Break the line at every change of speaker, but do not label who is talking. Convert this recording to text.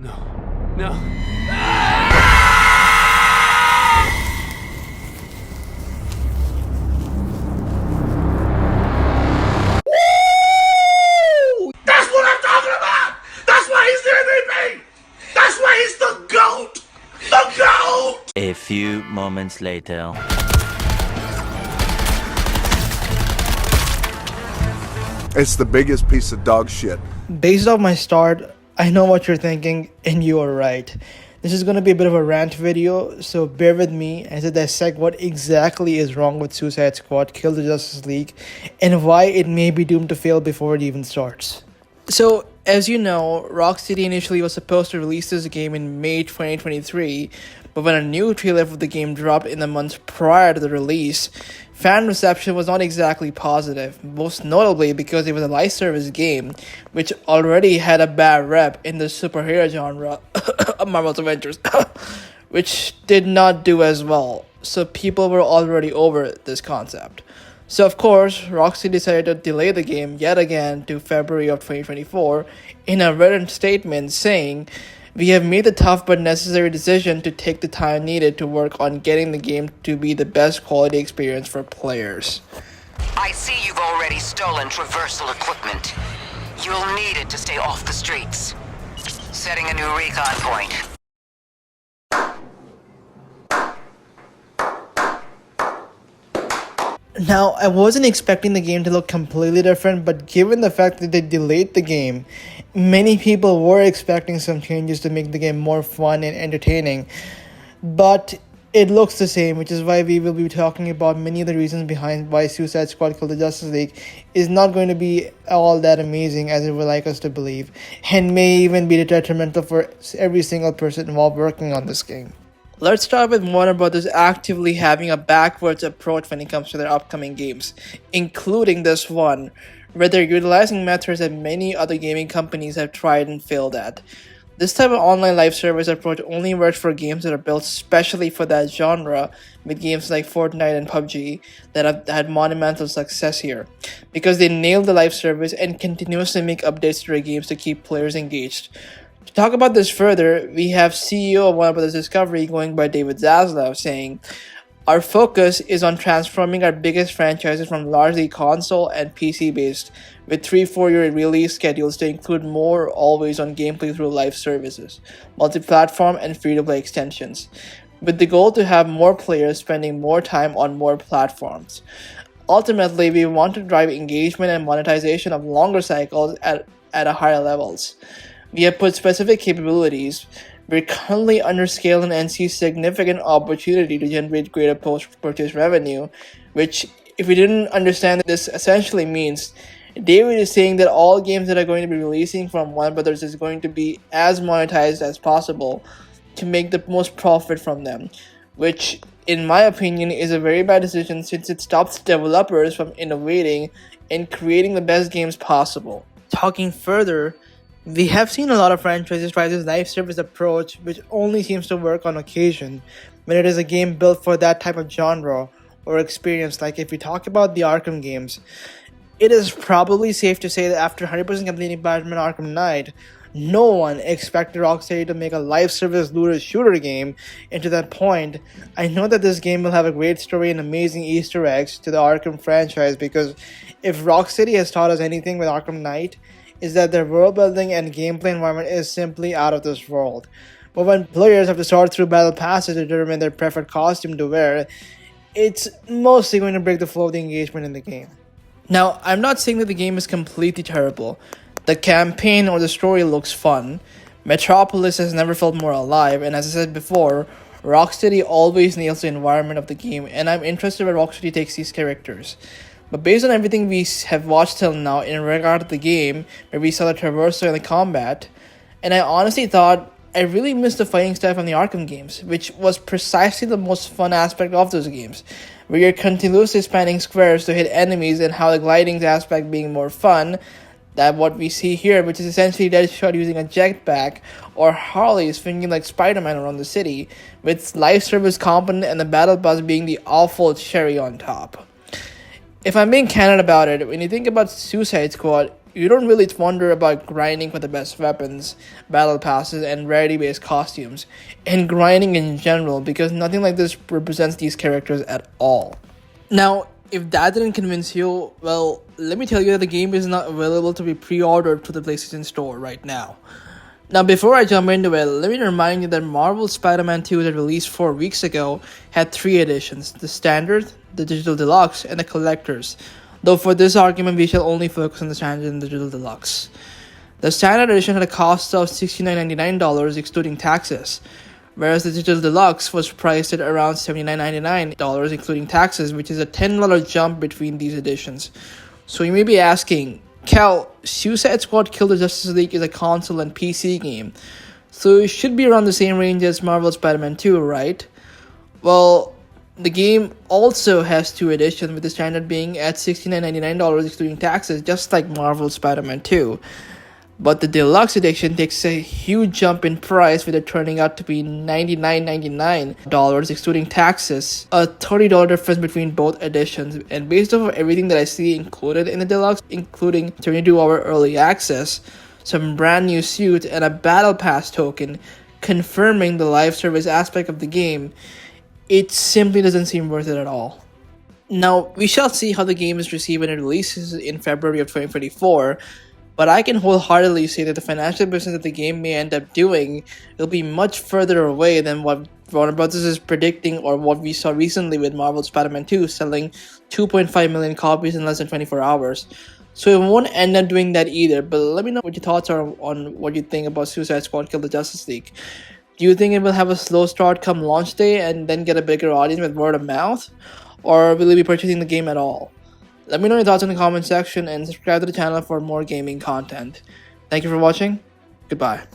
No. No.
That's what I'm talking about! That's why he's the MVP! That's why he's the GOAT! The GOAT!
A few moments later.
It's the biggest piece of dog shit.
Based off my start, I know what you're thinking, and you are right. This is going to be a bit of a rant video, so bear with me as I dissect what exactly is wrong with Suicide Squad Kill the Justice League and why it may be doomed to fail before it even starts. So, as you know, Rocksteady initially was supposed to release this game in May 2023, but when a new trailer for the game dropped in the months prior to the release, fan reception was not exactly positive, most notably because it was a live service game, which already had a bad rep in the superhero genre of Marvel's Avengers, which did not do as well, so people were already over this concept. So of course, Rocksteady decided to delay the game yet again to February of 2024 in a written statement saying, "We have made the tough but necessary decision to take the time needed to work on getting the game to be the best quality experience for players."
I see you've already stolen traversal equipment. You'll need it to stay off the streets. Setting a new recon point.
Now, I wasn't expecting the game to look completely different, but given the fact that they delayed the game, many people were expecting some changes to make the game more fun and entertaining. But it looks the same, which is why we will be talking about many of the reasons behind why Suicide Squad Kill the Justice League is not going to be all that amazing as it would like us to believe, and may even be detrimental for every single person involved working on this game. Let's start with Warner Brothers actively having a backwards approach when it comes to their upcoming games, including this one, where they're utilizing methods that many other gaming companies have tried and failed at. This type of online live service approach only works for games that are built specially for that genre, with games like Fortnite and PUBG that have had monumental success here, because they nail the live service and continuously make updates to their games to keep players engaged. To talk about this further, we have CEO of Warner Bros. Discovery going by David Zaslav saying, "Our focus is on transforming our biggest franchises from largely console and PC based, with 3-4 year release schedules to include more always-on gameplay through live services, multi-platform and free-to-play extensions, with the goal to have more players spending more time on more platforms. Ultimately, we want to drive engagement and monetization of longer cycles at a higher levels. We have put specific capabilities. We're currently under scale and see significant opportunity to generate greater post-purchase revenue," which, if we didn't understand, this essentially means David is saying that all games that are going to be releasing from Warner Brothers is going to be as monetized as possible to make the most profit from them, which, in my opinion, is a very bad decision since it stops developers from innovating and creating the best games possible. Talking further, we have seen a lot of franchises try this live service approach, which only seems to work on occasion when it is a game built for that type of genre or experience. Like if we talk about the Arkham games, it is probably safe to say that after 100% completing Batman Arkham Knight, no one expected Rocksteady to make a live service looter shooter game. And to that point, I know that this game will have a great story and amazing Easter eggs to the Arkham franchise, because if Rocksteady has taught us anything with Arkham Knight, is that their world building and gameplay environment is simply out of this world. But when players have to sort through battle passes to determine their preferred costume to wear, it's mostly going to break the flow of the engagement in the game. Now, I'm not saying that the game is completely terrible. The campaign or the story looks fun. Metropolis has never felt more alive, and as I said before, Rocksteady always nails the environment of the game, and I'm interested where Rocksteady takes these characters. But based on everything we have watched till now in regard to the game, where we saw the traversal and the combat, and I honestly thought I really missed the fighting style from the Arkham games, which was precisely the most fun aspect of those games, where you're continuously spanning squares to hit enemies, and how the gliding aspect being more fun than what we see here, which is essentially Deadshot using a jetpack, or Harley swinging like Spider-Man around the city, with live service component and the battle bus being the awful cherry on top. If I'm being candid about it, when you think about Suicide Squad, you don't really wonder about grinding for the best weapons, battle passes, and rarity-based costumes, and grinding in general, because nothing like this represents these characters at all. Now, if that didn't convince you, well, let me tell you that the game is not available to be pre-ordered to the PlayStation Store right now. Now, before I jump into it, let me remind you that Marvel Spider-Man 2 that released 4 weeks ago had 3 editions: the Standard, the Digital Deluxe, and the Collector's. Though for this argument, we shall only focus on the Standard and Digital Deluxe. The Standard edition had a cost of $69.99 excluding taxes, whereas the Digital Deluxe was priced at around $79.99 including taxes, which is a $10 jump between these editions. So you may be asking, Cal, Suicide Squad Kill the Justice League is a console and PC game, so it should be around the same range as Marvel Spider-Man 2, right? Well, the game also has 2 editions, with the Standard being at $69.99 excluding taxes, just like Marvel Spider-Man 2. But the Deluxe edition takes a huge jump in price, with it turning out to be $99.99 excluding taxes, a $30 difference between both editions. And based off of everything that I see included in the Deluxe, including 22-hour early access, some brand new suits, and a Battle Pass token confirming the live service aspect of the game, it simply doesn't seem worth it at all. Now, we shall see how the game is received when it releases in February of 2024, but I can wholeheartedly say that the financial business that the game may end up doing will be much further away than what Warner Bros. Is predicting, or what we saw recently with Marvel Spider-Man 2 selling 2.5 million copies in less than 24 hours. So it won't end up doing that either, but let me know what your thoughts are on what you think about Suicide Squad Kill the Justice League. Do you think it will have a slow start come launch day and then get a bigger audience with word of mouth? Or will you be purchasing the game at all? Let me know your thoughts in the comment section and subscribe to the channel for more gaming content. Thank you for watching. Goodbye.